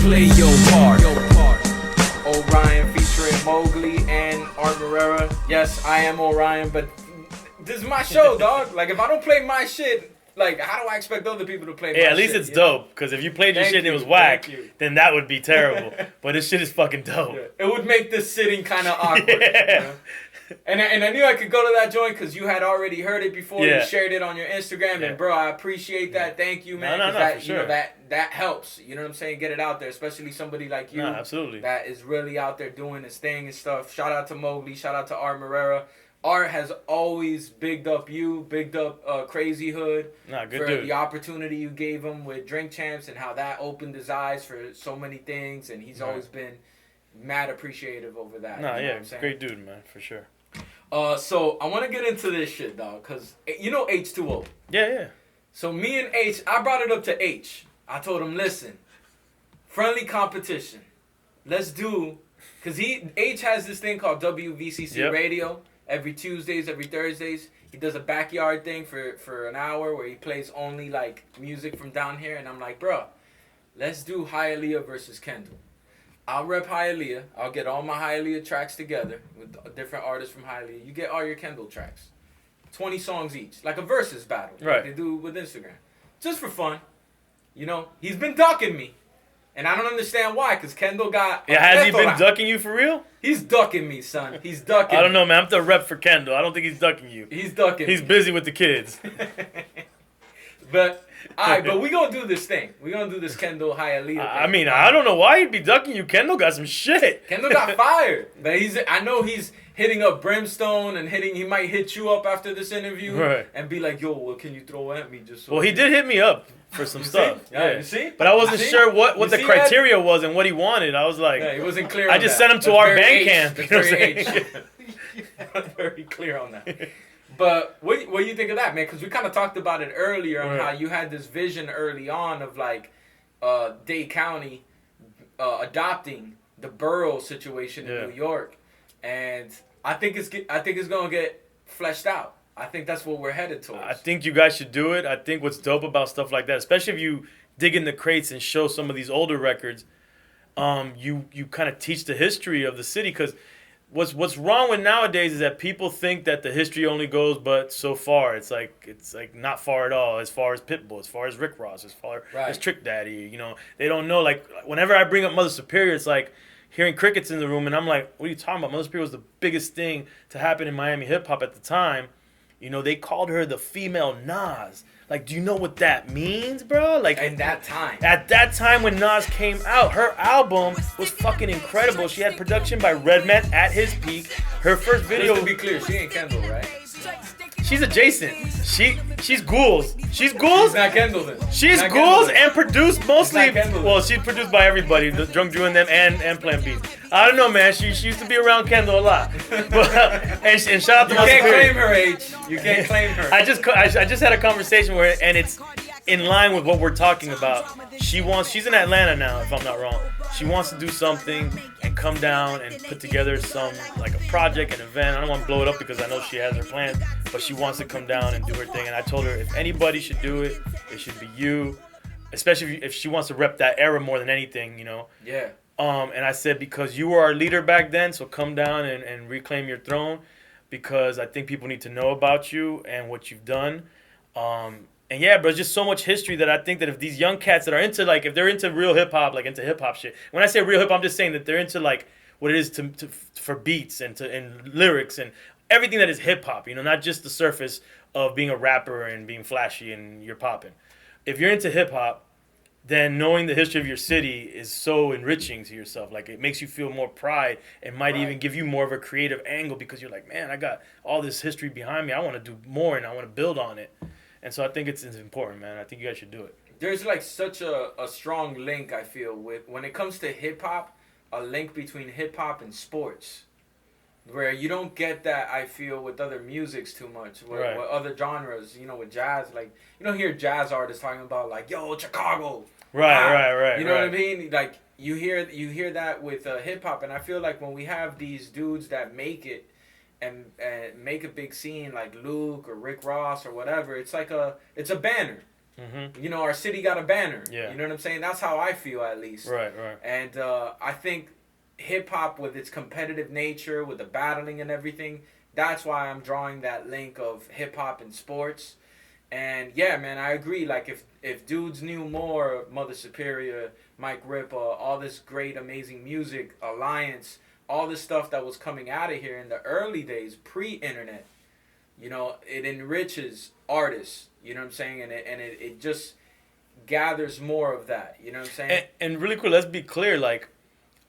Play your part. Orion featuring Mowgli and Art Morera. Yes, I am Orion, but this is my show, dog. Like, if I don't play my shit, like, how do I expect other people to play my shit? Yeah, at least it's dope. Because if you played your shit and it was whack, then that would be terrible. But this shit is fucking dope. Yeah. It would make this sitting kind of awkward. Yeah. You know? And I knew I could go to that joint because you had already heard it before. Yeah. You shared it on your Instagram, and bro, I appreciate that. Thank you, man. No, that, for sure. You know, that helps. You know what I'm saying? Get it out there, especially somebody like you. No, absolutely. That is really out there doing his thing and stuff. Shout out to Mowgli. Shout out to Art Morera. Art has always bigged up you, bigged up Crazy Hood for the opportunity you gave him with Drink Champs and how that opened his eyes for so many things, and he's always been mad appreciative over that. Nah, yeah, great dude, man, for sure. So I want to get into this shit, dog, because you know H2O. Yeah. So me and H, I brought it up to H. I told him, listen, friendly competition. Let's do, because H has this thing called WVCC Radio every Tuesdays, every Thursdays. He does a backyard thing for an hour where he plays only like music from down here. And I'm like, bro, let's do Hialeah versus Kendall. I'll rep Hialeah. I'll get all my Hialeah tracks together with different artists from Hialeah. You get all your Kendall tracks. 20 songs each. Like a versus battle. Right. Like they do with Instagram. Just for fun. You know, he's been ducking me. And I don't understand why, because Kendall got... Yeah, has he been ducking you for real? He's ducking me, son. He's ducking I don't know, man. I'm the rep for Kendall. I don't think he's ducking you. He's ducking He's busy with the kids. But... Alright, but we gonna do this thing. We gonna do this Kendall Hialeah thing. I mean, I don't know why he'd be ducking you. Kendall got some shit. Kendall got fired. But I know he's hitting up Brimstone and he might hit you up after this interview and be like, yo, what can you throw at me just so Well, he did hit me up for some stuff. Yeah, you see? But I wasn't sure what the criteria was and what he wanted. I was like, he wasn't clear I just sent him to our band camp. You know what I'm saying? Very clear on that. But what do you think of that, man? Because we kind of talked about it earlier on how you had this vision early on of like Dade County adopting the borough situation in New York, and I think it's gonna get fleshed out. I think that's what we're headed towards. I think you guys should do it. I think what's dope about stuff like that, especially if you dig in the crates and show some of these older records, you kind of teach the history of the city because. What's wrong with nowadays is that people think that the history only goes but so far. It's like not far at all. As far as Pitbull, as far as Rick Ross, as far as Trick Daddy. You know, they don't know. Like whenever I bring up Mother Superior, it's like hearing crickets in the room, and I'm like, what are you talking about? Mother Superior was the biggest thing to happen in Miami hip hop at the time. You know, they called her the female Nas. Like, do you know what that means, bro? Like, at that time when Nas came out, her album was fucking incredible. She had production by Redman at his peak. Her first video. Just to be clear, she ain't Kendall, right? She's adjacent. She's Ghouls. She's Ghouls. She's not Kendall then. She's Ghouls and produced mostly. Well, she's produced by everybody, the Drunk Drew and them, and Plan B. I don't know, man. She used to be around Kendall a lot. But and shout out to you can't claim her, H. You can't claim her. I just had a conversation where, and it's in line with what we're talking about. She's in Atlanta now, if I'm not wrong. She wants to do something and come down and put together some, like a project, an event. I don't want to blow it up because I know she has her plans, but she wants to come down and do her thing. And I told her if anybody should do it, it should be you, especially if she wants to rep that era more than anything, you know. Yeah. And I said, because you were our leader back then, so come down and reclaim your throne, because I think people need to know about you and what you've done. And yeah, bro, just so much history that I think that if these young cats that are into, like, if they're into real hip-hop, like into hip-hop shit. When I say real hip-hop, I'm just saying that they're into, like, what it is for beats and lyrics and everything that is hip-hop, you know, not just the surface of being a rapper and being flashy and you're popping. If you're into hip-hop, then knowing the history of your city is so enriching to yourself. Like, it makes you feel more pride and might even give you more of a creative angle because you're like, man, I got all this history behind me. I want to do more and I want to build on it. And so I think it's important, man. I think you guys should do it. There's like such a strong link, I feel, with when it comes to hip-hop, a link between hip-hop and sports. Where you don't get that, I feel, with other musics too much. With other genres, you know, with jazz. Like, you don't hear jazz artists talking about, like, yo, Chicago. Right. You know what I mean? Like, you hear that with hip-hop. And I feel like when we have these dudes that make it, and make a big scene like Luke or Rick Ross or whatever, it's a banner. Mm-hmm. You know, our city got a banner. Yeah. You know what I'm saying? That's how I feel, at least. Right. And I think hip-hop, with its competitive nature, with the battling and everything, that's why I'm drawing that link of hip-hop and sports. And yeah, man, I agree. Like, if dudes knew more of Mother Superior, Mike Rippa, all this great, amazing music, Alliance, all this stuff that was coming out of here in the early days, pre-internet, you know, it enriches artists, you know what I'm saying? And it just gathers more of that, you know what I'm saying? And really quick, let's be clear. Like,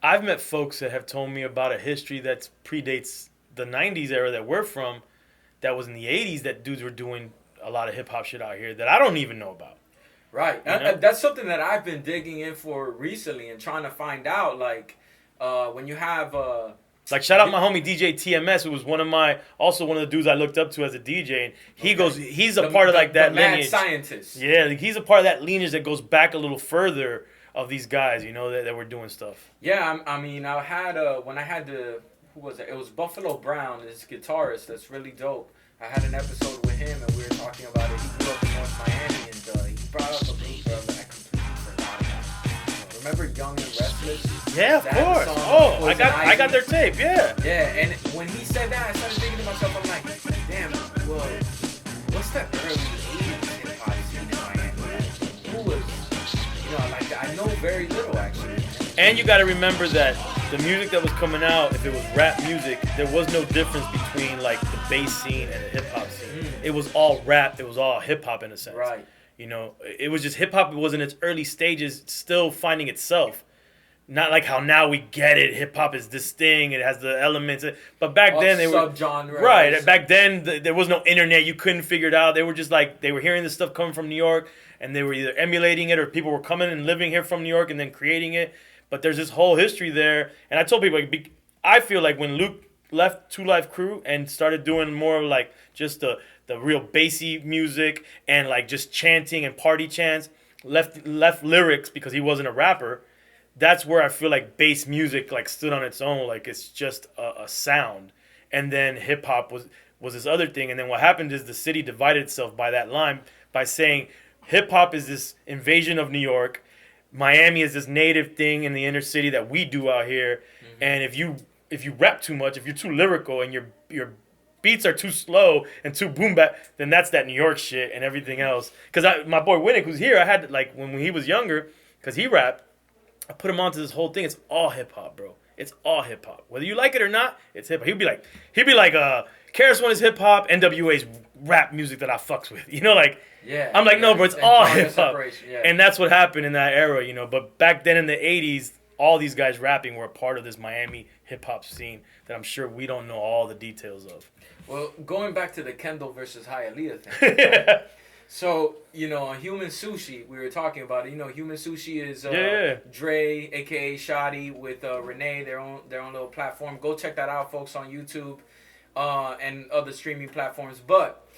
I've met folks that have told me about a history that predates the 90s era that we're from, that was in the 80s, that dudes were doing a lot of hip-hop shit out here that I don't even know about. Right. You know? That's something that I've been digging in for recently and trying to find out, like, when you have... like, shout out my homie DJ TMS, who was one of the dudes I looked up to as a DJ, and he's a part of like that lineage. Mad scientist. Yeah, he's a part of that lineage that goes back a little further of these guys, you know, that were doing stuff. Yeah, I mean, I had when I had the, who was it? It was Buffalo Brown, this guitarist that's really dope. I had an episode with him and we were talking about it. He grew up in North Miami and he brought up a group that I completely forgot about. Remember Young and Restless? Yeah, of course. Oh, I got their tape. Yeah. Yeah, and when he said that, I started thinking to myself, I'm like, damn, well, what's that early 80s hip hop scene in Miami? Who was, you know, like, I know very little actually. And you got to remember that the music that was coming out, if it was rap music, there was no difference between like the bass scene and the hip hop scene. It was all rap. It was all hip hop in a sense. Right. You know, it was just hip hop. It was in its early stages, still finding itself. Not like how now we get it. Hip hop is this thing. It has the elements. But back then they were subgenres. Right. Back then there was no internet. You couldn't figure it out. They were just like they were hearing this stuff coming from New York, and they were either emulating it or people were coming and living here from New York and then creating it. But there's this whole history there. And I told people, I feel like when Luke left Two Live Crew and started doing more like just the real bassy music and like just chanting and party chants, left lyrics because he wasn't a rapper. That's where I feel like bass music like stood on its own, like it's just a sound. And then hip hop was this other thing. And then what happened is the city divided itself by that line by saying hip hop is this invasion of New York. Miami is this native thing in the inner city that we do out here. Mm-hmm. And if you rap too much, if you're too lyrical and your beats are too slow and too boom bap, then that's that New York shit and everything else. Because my boy Winnick, who's here, I had like when he was younger, because he rapped, I put him onto this whole thing. It's all hip hop, bro. It's all hip hop. Whether you like it or not, it's hip hop. He'd be like, KRS-One is hip hop, NWA's rap music that I fucks with. You know, like. Yeah. I'm like, no, bro, it's all hip hop. Yeah. And that's what happened in that era, you know. But back then in the 80s, all these guys rapping were a part of this Miami hip hop scene that I'm sure we don't know all the details of. Well, going back to the Kendall versus Hialeah thing. Yeah. So, you know, on Human Sushi, we were talking about it. You know, Human Sushi is Dre, a.k.a. Shotty, with Renee, their own little platform. Go check that out, folks, on YouTube and other streaming platforms. But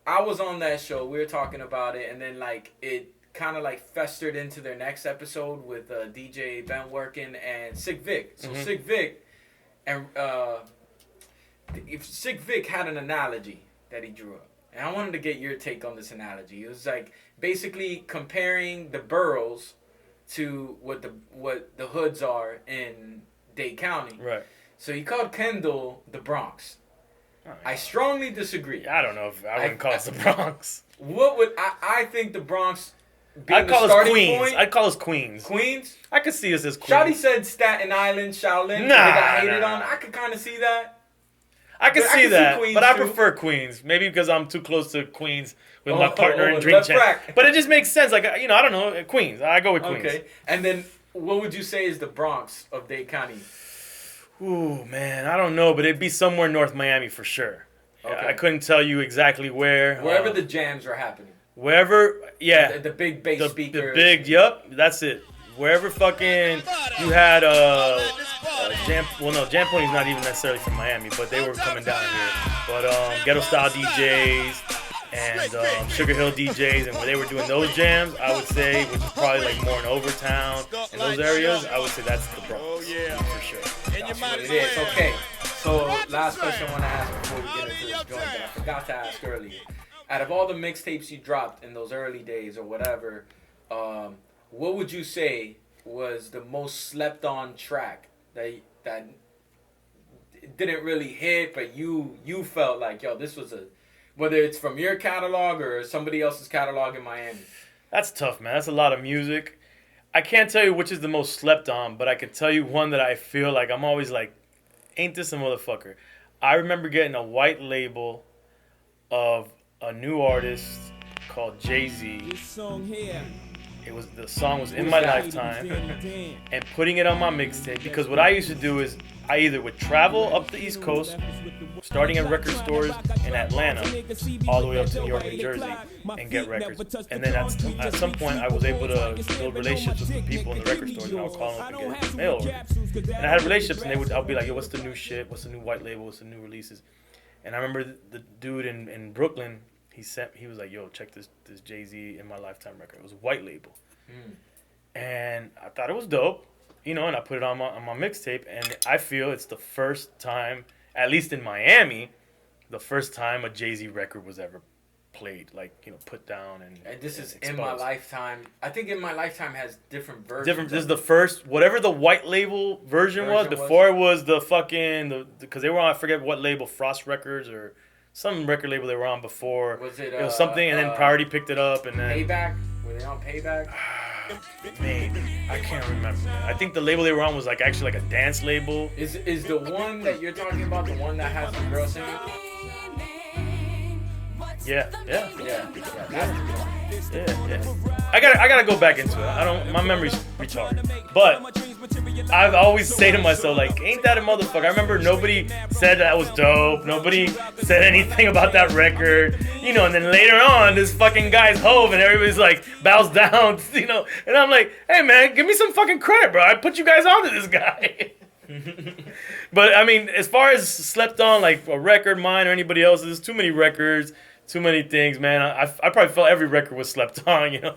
I was on that show. We were talking about it, and then like it kind of like festered into their next episode with DJ Efn working and Sick Vic. So Sick Vic and Sick Vic had an analogy that he drew up, and I wanted to get your take on this analogy. It was like basically comparing the boroughs to what the hoods are in Dade County. Right. So he called Kendall the Bronx. I strongly disagree. I don't know if I wouldn't call us the Bronx. What would I think the Bronx I'd call us Queens. Point? I'd call us Queens. Queens? I could see us as Queens. Shawty said Staten Island, Shaolin. They got hated on. I could kind of see that. I could see that, but I prefer Queens. Maybe because I'm too close to Queens with my partner in Drink Champ. But it just makes sense. Like, you know, I don't know. Queens. I go with Queens. Okay. And then what would you say is the Bronx of Dade County? Ooh, man, I don't know, but it'd be somewhere North Miami for sure. Okay. I couldn't tell you exactly where. Wherever the jams are happening. Wherever, yeah. The big bass speakers. The big, that's it. Wherever fucking you had Jam. Well, no, Jam Pony's not even necessarily from Miami, but they were coming down here. But Ghetto Style DJs and Sugar Hill DJs, and when they were doing those jams, I would say, which is probably like more in Overtown and those areas, I would say that's the Bronx for sure. That's what it is. Okay. So last question I want to ask before we get into this joint that I forgot to ask earlier. out of all the mixtapes you dropped in those early days or whatever, what would you say was the most slept on track that didn't really hit, but you felt like, yo, this was whether it's from your catalog or somebody else's catalog in Miami? That's tough, man. That's a lot of music. I can't tell you which is the most slept on, but I can tell you one that I feel like I'm always like, ain't this a motherfucker? I remember getting a white label of a new artist called Jay-Z. The song was In My Lifetime, and putting it on my mixtape, because what I used to do is I either would travel up the East Coast, starting at record stores in Atlanta, all the way up to New York, New Jersey, and get records. And then at some point, I was able to build relationships with the people in the record stores, and I would call them up and get mail orders. And I had relationships, and I'll be like, yo, what's the new shit? What's the new white label? What's the new releases? And I remember the dude in Brooklyn, he was like, yo, check this Jay-Z In My Lifetime record. It was a white label. And I thought it was dope, and I put it on my mixtape, and I feel it's the first time, at least in Miami, the first time a Jay-Z record was ever played, put down and this is exposed. In My Lifetime. I think In My Lifetime has different versions. This is the first, whatever the white label version was. Before it was the fucking, because they were on, I forget what label, Frost Records or some record label they were on before. Was it was something, and then Priority picked it up, and then Payback? Were they on Payback? Maybe. I can't remember. I think the label they were on was actually a dance label. Is the one that you're talking about the one that has the girl singing? Yeah. Yeah. I gotta go back into it. My memory's retarded. But I've always say to myself, ain't that a motherfucker? I remember nobody said that was dope. Nobody said anything about that record. And then later on, this fucking guy's Hove, and everybody's bows down, And I'm like, hey man, give me some fucking credit, bro. I put you guys onto this guy. But I mean, as far as slept on, a record, mine or anybody else's, there's too many records. Too many things, man. I probably felt every record was slept on, All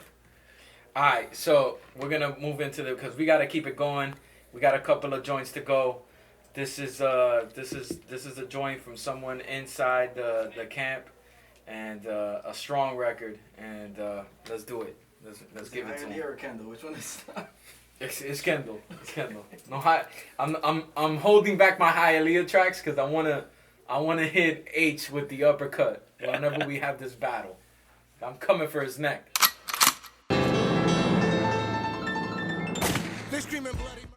right, so we're gonna move into because we gotta keep it going. We got a couple of joints to go. This is a joint from someone inside the camp, and a strong record. And let's do it. Let's give it to him. Or Kendall? Which one is that? It's Kendall. It's Kendall. No, I'm holding back my Hialeah tracks because I wanna hit H with the uppercut whenever we have this battle. I'm coming for his neck.